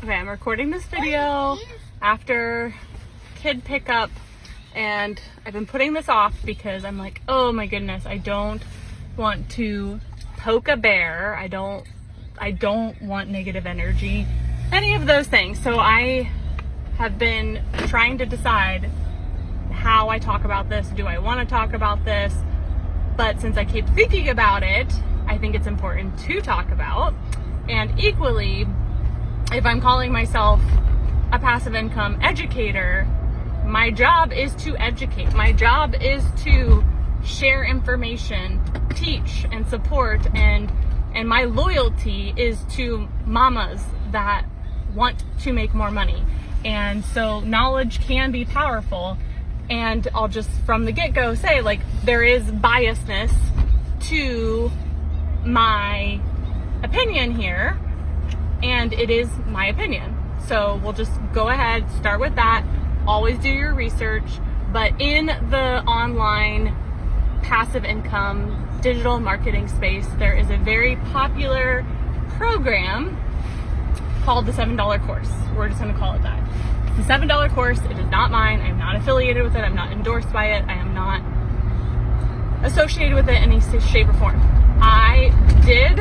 Okay, I'm recording this video after kid pickup, and I've been putting this off because I'm like, oh my goodness, I don't want to poke a bear. I don't want negative energy, any of those things. So I have been trying to decide how I talk about this. Do I want to talk about this? But since I keep thinking about it, I think it's important to talk about. And equally, if I'm calling myself a passive income educator, my job is to educate. My job is to share information, teach and support, and my loyalty is to mamas that want to make more money. And so knowledge can be powerful. And I'll just from the get-go say, like, there is biasness to my opinion here, and it is my opinion. So we'll just go ahead, start with that. Always do your research. But in the online passive income digital marketing space, there is a very popular program called the $7 course. We're just going to call it that. It's the $7 course. It is not mine. I'm not affiliated with it. I'm not endorsed by it. I am not associated with it in any shape or form. I did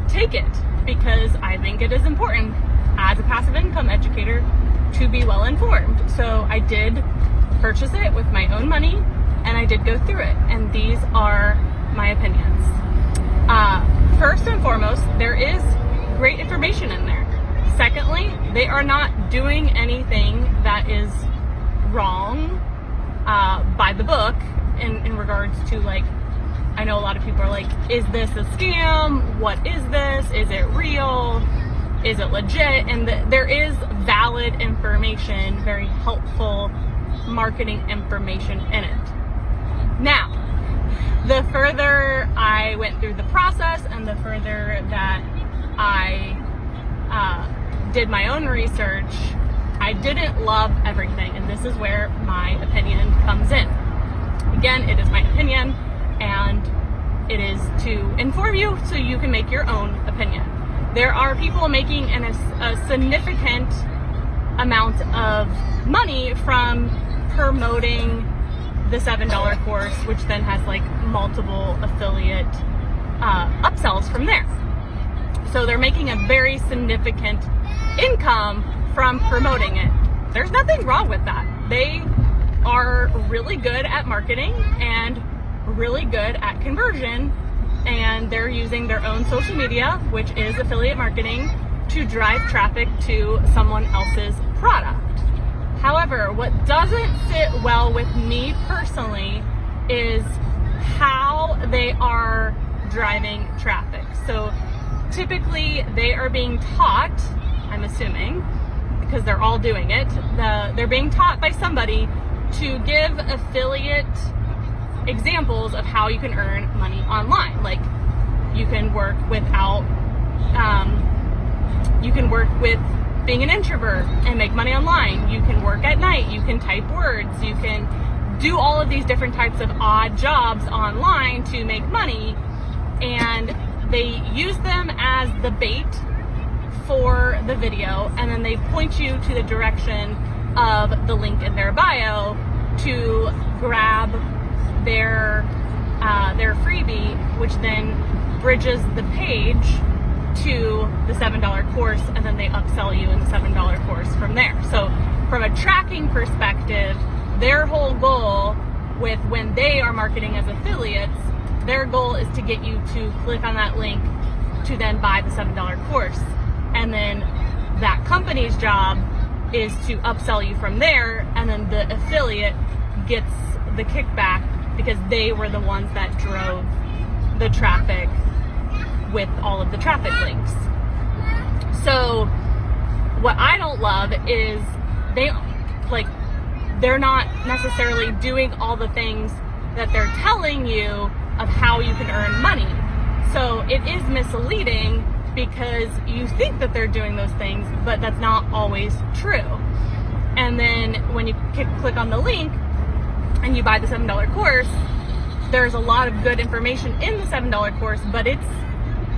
take it because I think it is important as a passive income educator to be well informed. So I did purchase it with my own money, and I did go through it. And these are my opinions. First and foremost, there is great information in there. Secondly, they are not doing anything that is wrong by the book in regards to, like, I know a lot of people are like, is this a scam? What is this? Is it real? Is it legit? And there is valid information, very helpful marketing information in it. Now, the further I went through the process and the further that I did my own research, I didn't love everything. And this is where my opinion comes in. Again, it is my opinion, and it is to inform you so you can make your own opinion. There are people making a significant amount of money from promoting the $7 course, which then has like multiple affiliate upsells from there. So they're making a very significant income from promoting it. There's nothing wrong with that. They are really good at marketing and really good at conversion, and they're using their own social media, which is affiliate marketing, to drive traffic to someone else's product. However, what doesn't sit well with me personally is how they are driving traffic. So typically they are being taught, I'm assuming, because they're all doing it, they're being taught by somebody to give affiliate examples of how you can earn money online. Like, you can work without, you can work with being an introvert and make money online. You can work at night. You can type words. You can do all of these different types of odd jobs online to make money. And they use them as the bait for the video, and then they point you to the direction of the link in their bio to grab their freebie, which then bridges the page to the $7 course, and then they upsell you in the $7 course from there. So from a tracking perspective, their whole goal with when they are marketing as affiliates, their goal is to get you to click on that link to then buy the $7 course. And then that company's job is to upsell you from there, and then the affiliate gets the kickback because they were the ones that drove the traffic with all of the traffic links. So what I don't love is they're not necessarily doing all the things that they're telling you of how you can earn money. So it is misleading because you think that they're doing those things, but that's not always true. And then when you click on the link and you buy the $7 course, there's a lot of good information in the $7 course, but it's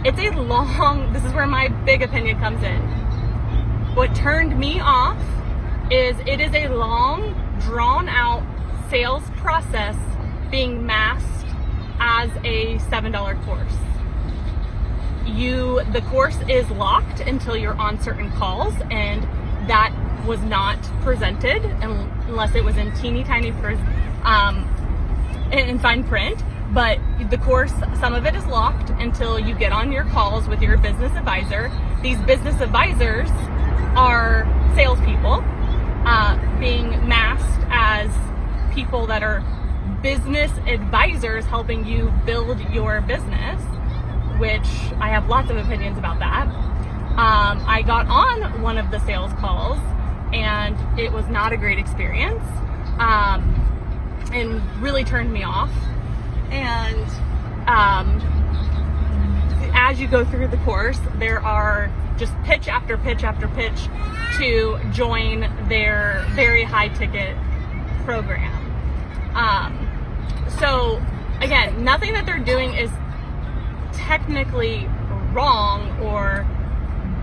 a long, this is where my big opinion comes in. what turned me off is it is a long, drawn out sales process being masked as a $7 course. The course is locked until you're on certain calls, and that was not presented unless it was in teeny tiny in fine print. But the course, some of it is locked until you get on your calls with your business advisor. These business advisors are salespeople being masked as people that are business advisors helping you build your business, which I have lots of opinions about that. I got on one of the sales calls and it was not a great experience, and really turned me off. And as you go through the course, there are just pitch after pitch after pitch to join their very high ticket program. So again, nothing that they're doing is technically wrong or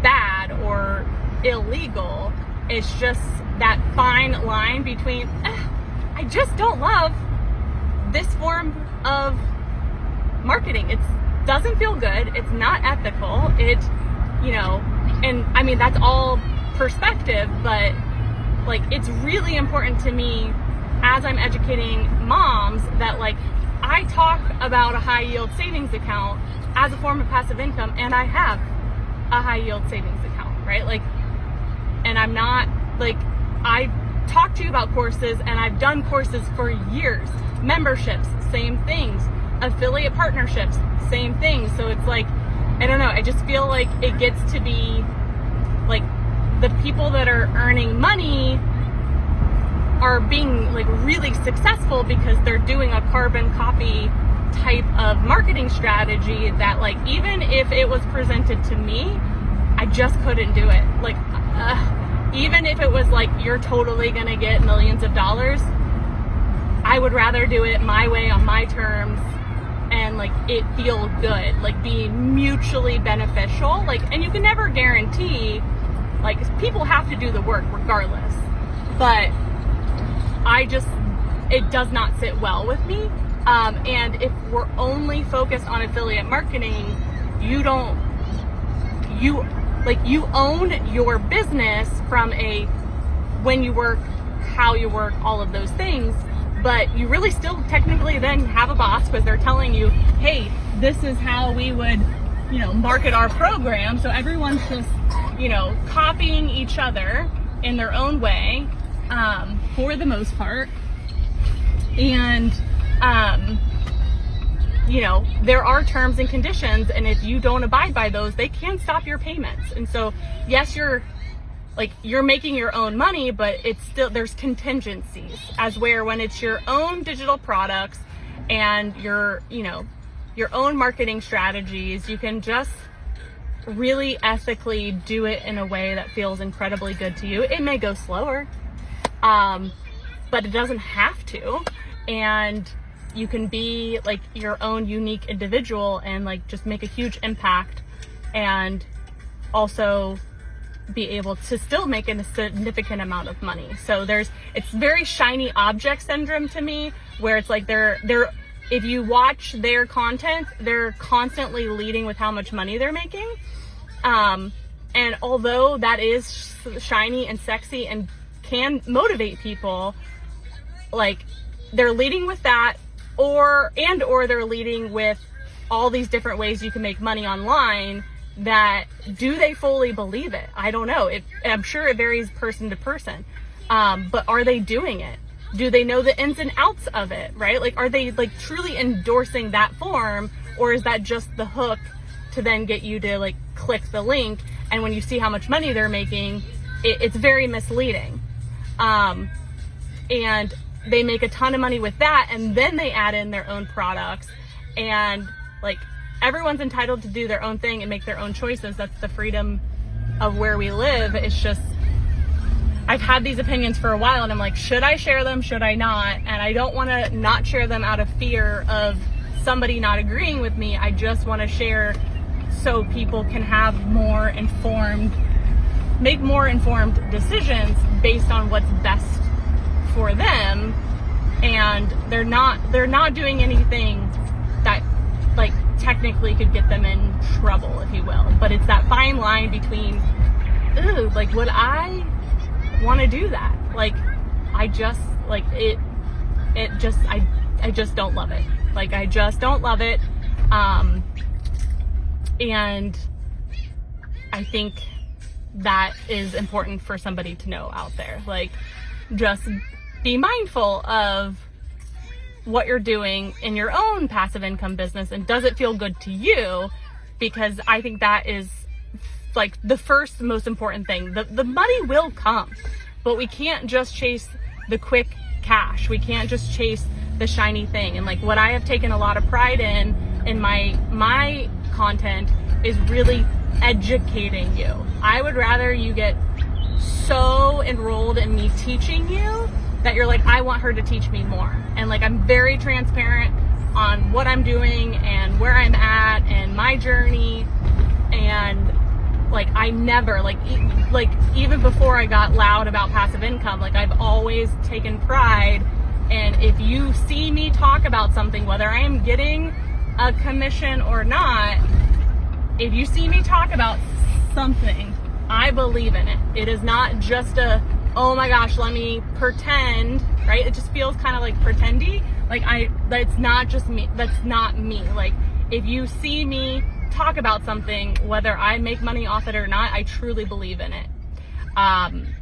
bad or illegal. It's just that fine line between, I just don't love this form of marketing. It doesn't feel good. It's not ethical. And I mean, that's all perspective, but like, it's really important to me as I'm educating moms that like, I talk about a high yield savings account as a form of passive income, and I have a high yield savings account, right? Like, and I'm not like, I talk to you about courses, and I've done courses for years. Memberships, same things. Affiliate partnerships, same things. So it's like, I don't know, I just feel like it gets to be like the people that are earning money are being like really successful because they're doing a carbon copy type of marketing strategy that like, even if it was presented to me, I just couldn't do it. Like, even if it was like, you're totally gonna get millions of dollars, I would rather do it my way on my terms and like it feel good, like be mutually beneficial. Like, and you can never guarantee, like people have to do the work regardless, but it does not sit well with me. And if we're only focused on affiliate marketing, you own your business from when you work, how you work, all of those things, but you really still technically then have a boss because they're telling you, hey, this is how we would, market our program. So everyone's just, copying each other in their own way, for the most part. And, there are terms and conditions, and if you don't abide by those, they can stop your payments. And so, yes, you're making your own money, but it's still, there's contingencies as where when it's your own digital products and your own marketing strategies, you can just really ethically do it in a way that feels incredibly good to you. It may go slower, but it doesn't have to. And you can be like your own unique individual and like just make a huge impact, and also be able to still make a significant amount of money. So it's very shiny object syndrome to me, where it's like if you watch their content, they're constantly leading with how much money they're making. And although that is shiny and sexy and can motivate people, like they're leading with that, or they're leading with all these different ways you can make money online. That, do they fully believe it? I don't know. I'm sure it varies person to person. But are they doing it? Do they know the ins and outs of it, right? Like, are they like truly endorsing that form, or is that just the hook to then get you to like click the link? And when you see how much money they're making, it's very misleading. And they make a ton of money with that, and then they add in their own products, and like, everyone's entitled to do their own thing and make their own choices. That's the freedom of where we live. It's just, I've had these opinions for a while, and I'm like, should I share them? Should I not? And I don't want to not share them out of fear of somebody not agreeing with me. I just want to share so people can have more informed make more informed decisions based on what's best for them, and they're not doing anything that like technically could get them in trouble, if you will. But it's that fine line between, ooh, like, would I want to do that? Like, I just like it just I just don't love it. Like, I just don't love it. And I think that is important for somebody to know out there. Like, just be mindful of what you're doing in your own passive income business, and does it feel good to you? Because I think that is like the first most important thing. The money will come, but we can't just chase the quick cash. We can't just chase the shiny thing. And like, what I have taken a lot of pride in my content is really educating you. I would rather you get so enrolled in me teaching you that you're like, I want her to teach me more. And like, I'm very transparent on what I'm doing and where I'm at and my journey. And like, I never, like even before I got loud about passive income, like, I've always taken pride. And if you see me talk about something, whether I am getting a commission or not, if you see me talk about something, I believe in it. It is not just a, oh my gosh, let me pretend, right? It just feels kind of like pretendy. Like, that's not just me. That's not me. Like, if you see me talk about something, whether I make money off it or not, I truly believe in it.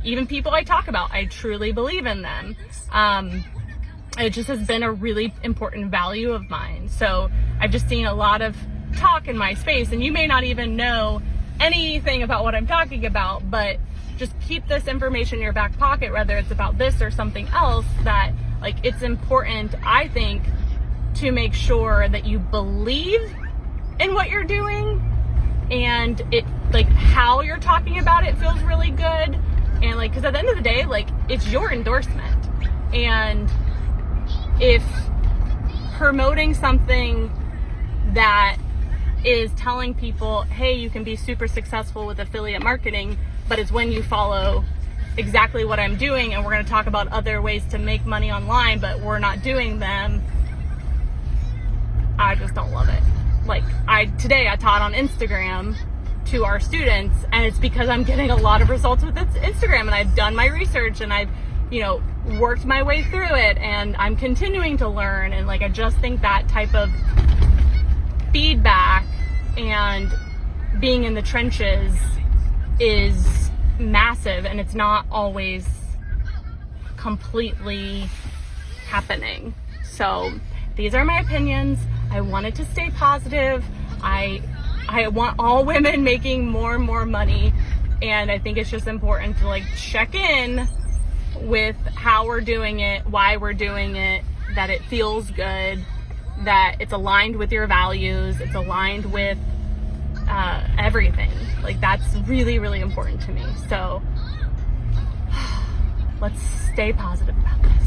Even people I talk about, I truly believe in them. It just has been a really important value of mine. So I've just seen a lot of talk in my space, and you may not even know anything about what I'm talking about, but just keep this information in your back pocket, whether it's about this or something else, that like, it's important, I think, to make sure that you believe in what you're doing, and it, like, how you're talking about it feels really good. And like, because at the end of the day, like, it's your endorsement. And if promoting something that is telling people, hey, you can be super successful with affiliate marketing, but it's when you follow exactly what I'm doing, and we're going to talk about other ways to make money online, but we're not doing them, I just don't love it. Like, today I taught on Instagram to our students, and it's because I'm getting a lot of results with Instagram, and I've done my research, and I've, worked my way through it, and I'm continuing to learn. And like, I just think that type of feedback and being in the trenches is massive, and it's not always completely happening. So these are my opinions. I wanted to stay positive. I want all women making more and more money, and I think it's just important to like check in with how we're doing it, why we're doing it, that it feels good, that it's aligned with your values, it's aligned with everything. Like, that's really, really important to me. So let's stay positive about this.